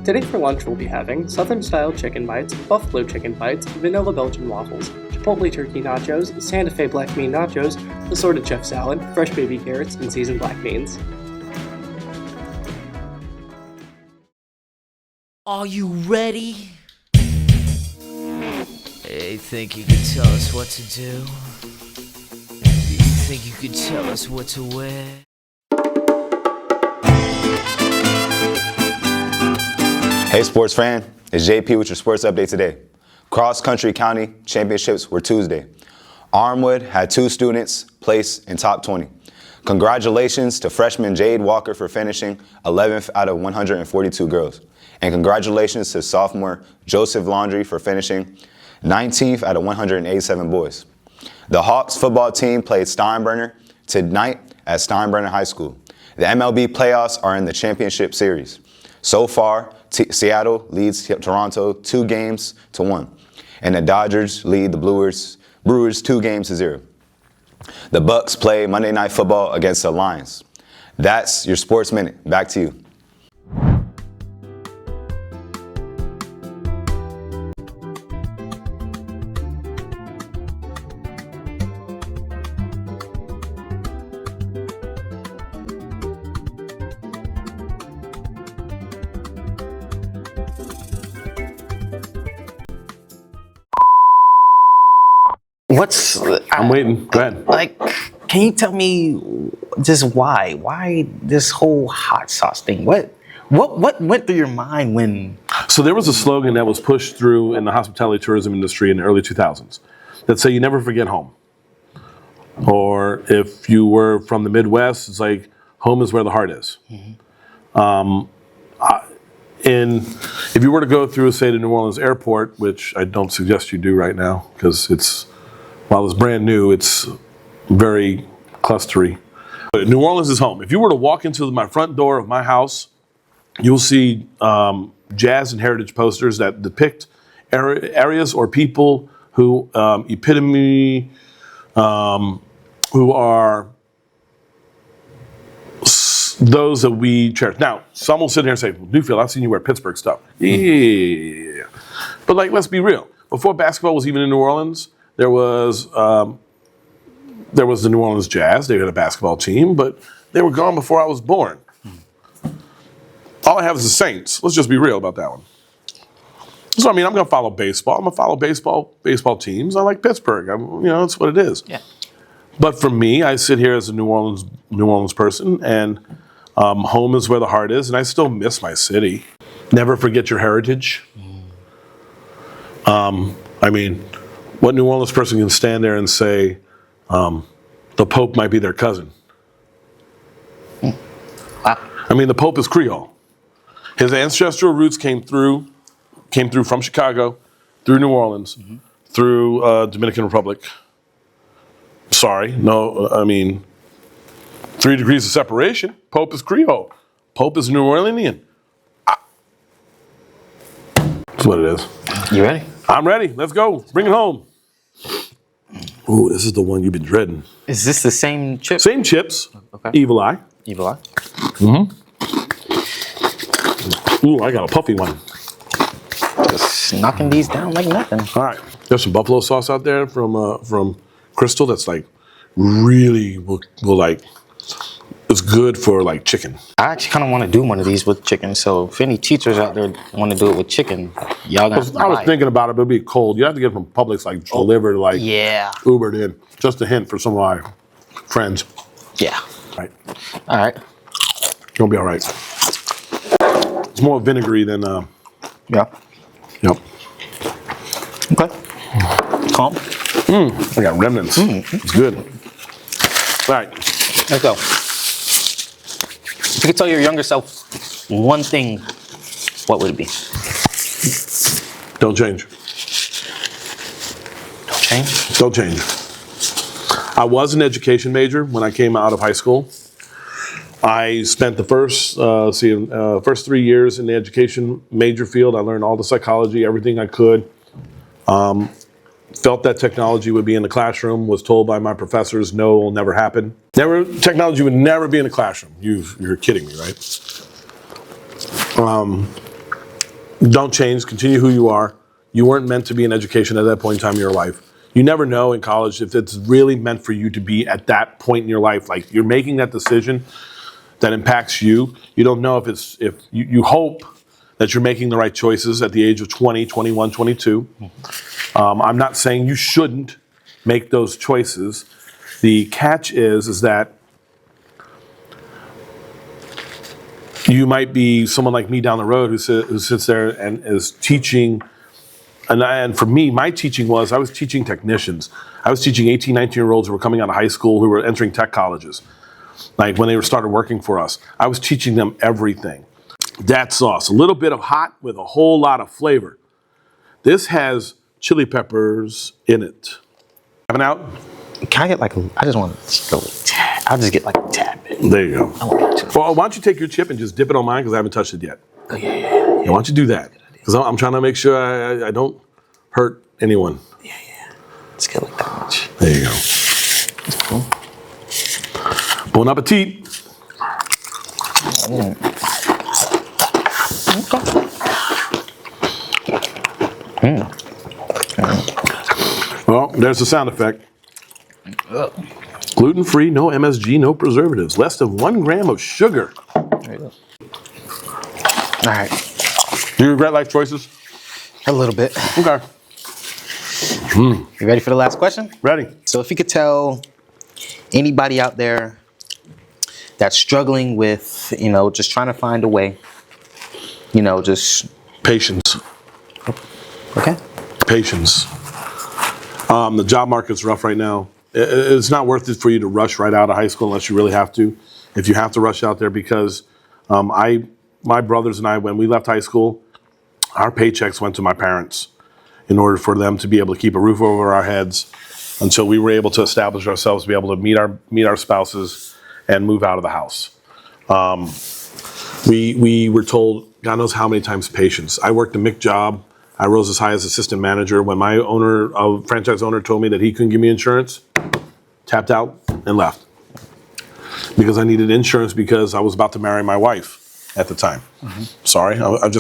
Today for lunch we'll be having Southern-style chicken bites, buffalo chicken bites, vanilla Belgian waffles, Chipotle turkey nachos, Santa Fe black bean nachos, assorted chef salad, fresh baby carrots, and seasoned black beans. Are you ready? Hey, think you can tell us what to do? Do you think you can tell us what to wear? Hey sports fan, it's JP with your sports update today. Cross Country County Championships were Tuesday. Armwood had 2 students place in top 20. Congratulations to freshman Jade Walker for finishing 11th out of 142 girls. And congratulations to sophomore Joseph Laundrie for finishing 19th out of 187 boys. The Hawks football team played Steinbrenner tonight at Steinbrenner High School. The MLB playoffs are in the championship series. So far, Seattle leads Toronto 2-1, and the Dodgers lead the Brewers 2-0. The Bucks play Monday Night Football against the Lions. That's your Sports Minute. Back to you. I'm waiting. Go ahead. Like, can you tell me just why? Why this whole hot sauce thing? What went through your mind when? So there was a slogan that was pushed through in the hospitality tourism industry in the early 2000s that said you never forget home. Or if you were from the Midwest, it's like home is where the heart is. Mm-hmm. And if you were to go through, say, the New Orleans airport, which I don't suggest you do right now because while it's brand new, it's very clustery. But New Orleans is home. If you were to walk into my front door of my house, you'll see jazz and heritage posters that depict areas or people who who are those that we cherish. Now, some will sit here and say, Newfield, I've seen you wear Pittsburgh stuff. Yeah. But let's be real. Before basketball was even in New Orleans, there was the New Orleans Jazz. They had a basketball team, but they were gone before I was born. All I have is the Saints. Let's just be real about that one. So I'm going to follow baseball. I'm going to follow baseball teams. I like Pittsburgh. That's what it is. Yeah. But for me, I sit here as a New Orleans person, and home is where the heart is, and I still miss my city. Never forget your heritage. What New Orleans person can stand there and say the Pope might be their cousin? Wow. The Pope is Creole. His ancestral roots came through from Chicago, through New Orleans, mm-hmm. through Dominican Republic. Sorry, no, 3 degrees of separation. Pope is Creole. Pope is New Orleanian. That's what it is. You ready? I'm ready. Let's go. Bring it home. Ooh, this is the one you've been dreading. Is this the same chip? Same chips. Okay. Evil Eye. Evil Eye. Mm-hmm. Ooh, I got a puffy one. Just knocking these down like nothing. All right. There's some buffalo sauce out there from Crystal that's really will it's good for chicken. I actually kind of want to do one of these with chicken. So if any teachers out there want to do it with chicken, y'all got. I was thinking about it, but it'd be cold. You have to get it from Publix, delivered, Ubered in. Just a hint for some of my friends. Yeah. Right. All right. You'll be all right. It's more vinegary than. Yeah. Yep. Okay. Calm. I got remnants. It's good. All right. Let's go. If you could tell your younger self one thing, what would it be? Don't change. Don't change? Don't change. I was an education major when I came out of high school. I spent the first 3 years in the education major field. I learned all the psychology, everything I could. Felt that technology would be in the classroom, was told by my professors, no, it will never happen. Technology would never be in the classroom. You're kidding me, right? Don't change. Continue who you are. You weren't meant to be in education at that point in time in your life. You never know in college if it's really meant for you to be at that point in your life. Like you're making that decision that impacts you. You don't know if you hope that you're making the right choices at the age of 20, 21, 22. I'm not saying you shouldn't make those choices. The catch is that you might be someone like me down the road who sits there and is teaching. And for me, my teaching I was teaching technicians. I was teaching 18, 19-year-olds who were coming out of high school, who were entering tech colleges. Like when they started working for us, I was teaching them everything. That sauce, a little bit of hot with a whole lot of flavor. This has chili peppers in it. Having out? Can I get like I just want to go a tad. I'll just get like a tad bit. There you go. I want to. Well, why don't you take your chip and just dip it on mine because I haven't touched it yet. Oh, yeah. Yeah, why don't you do that? Because I'm trying to make sure I don't hurt anyone. Yeah. Let's get like that much. There you go. That's cool. Bon appetit. Well, there's the sound effect. Gluten-free, no MSG, no preservatives, less than 1 gram of sugar. There you go. All right. Do you regret life choices? A little bit. Okay. You ready for the last question? Ready. So if you could tell anybody out there that's struggling with, just trying to find a way, just... Patience. Okay. Patience. The job market's rough right now. It's not worth it for you to rush right out of high school unless you really have to. If you have to rush out there, because my brothers and I, when we left high school, our paychecks went to my parents in order for them to be able to keep a roof over our heads until we were able to establish ourselves, to be able to meet our spouses and move out of the house. We were told, God knows how many times, patience. I worked a MIC job. I rose as high as assistant manager. When my franchise owner told me that he couldn't give me insurance, tapped out and left. Because I needed insurance because I was about to marry my wife at the time. Sorry, I've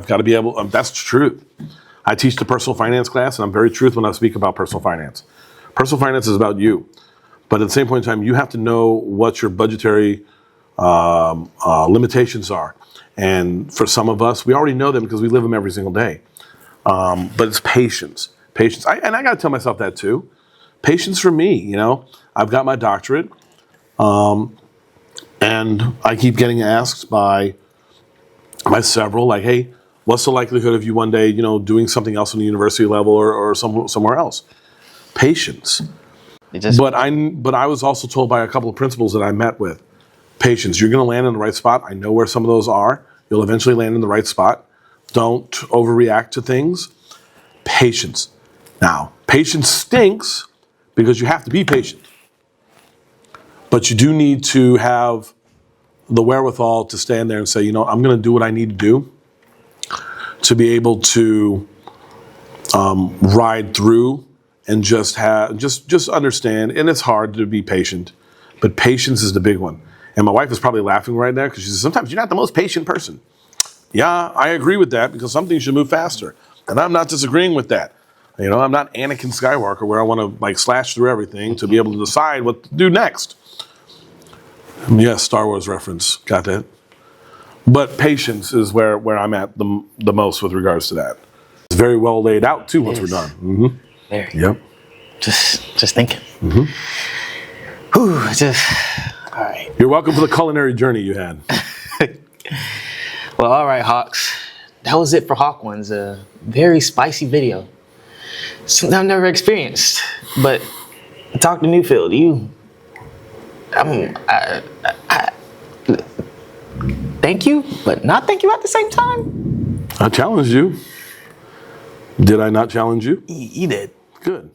got to be able, that's the truth. I teach the personal finance class, and I'm very truthful when I speak about personal finance. Personal finance is about you. But at the same point in time, you have to know what your budgetary limitations are. And for some of us, we already know them because we live them every single day. But it's patience. Patience. And I got to tell myself that too. Patience for me, I've got my doctorate. And I keep getting asked by several, like, hey, what's the likelihood of you one day, doing something else on the university level or somewhere else? Patience. But I was also told by a couple of principals that I met with, patience. You're going to land in the right spot. I know where some of those are. You'll eventually land in the right spot. Don't overreact to things. Patience. Now, patience stinks because you have to be patient. But you do need to have the wherewithal to stand there and say, I'm going to do what I need to do to be able to ride through and just understand. And it's hard to be patient, but patience is the big one. And my wife is probably laughing right now because she says, sometimes you're not the most patient person. Yeah, I agree with that because some things should move faster. And I'm not disagreeing with that. I'm not Anakin Skywalker where I want to slash through everything to be able to decide what to do next. Yes, Star Wars reference, got that. But patience is where I'm at the most with regards to that. It's very well laid out too once we're done. Mm-hmm. Very. Yep. Just thinking. Mm-hmm. Whew, all right. You're welcome for the culinary journey you had. Well, all right, Hawks. That was it for Hawk One's very spicy video. Something I've never experienced. But talk to Newfield. Thank you, but not thank you at the same time. I challenged you. Did I not challenge you? You did. Good.